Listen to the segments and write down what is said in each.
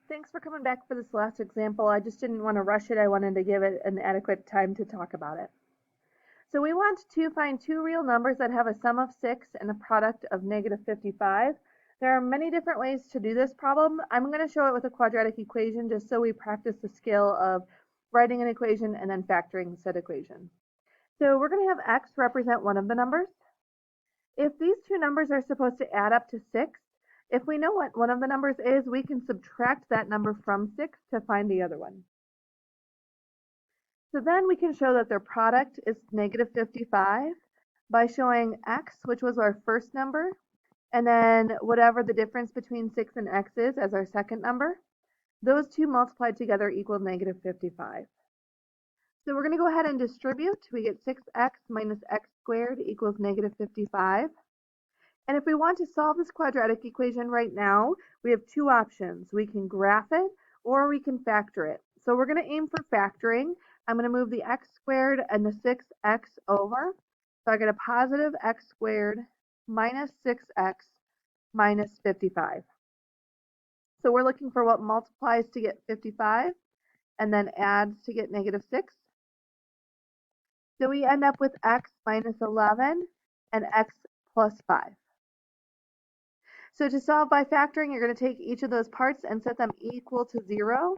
Thanks for coming back for this last example. I just didn't want to rush it. I wanted to give it an adequate time to talk about it. So we want to find two real numbers that have a sum of 6 and a product of negative 55. There are many different ways to do this problem. I'm going to show it with a quadratic equation just so we practice the skill of writing an equation and then factoring said equation. So we're going to have x represent one of the numbers. If these two numbers are supposed to add up to 6, if we know what one of the numbers is, we can subtract that number from 6 to find the other one. So then we can show that their product is negative 55 by showing x, which was our first number, and then whatever the difference between 6 and x is as our second number. Those two multiplied together equal negative 55. So we're going to go ahead and distribute. We get 6x minus x squared equals negative 55. And if we want to solve this quadratic equation right now, we have two options. We can graph it or we can factor it. So we're going to aim for factoring. I'm going to move the x squared and the 6x over. So I get a positive x squared minus 6x minus 55. So we're looking for what multiplies to get 55 and then adds to get negative 6. So we end up with x minus 11 and x plus 5. So to solve by factoring, you're going to take each of those parts and set them equal to 0.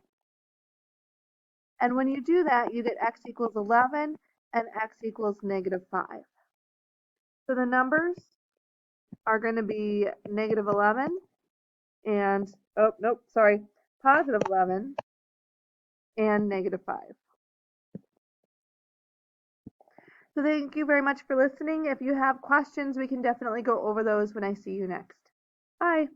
And when you do that, you get x equals 11 and x equals negative 5. So the numbers are going to be negative 11 and, positive 11 and negative 5. So thank you very much for listening. If you have questions, we can definitely go over those when I see you next. Bye.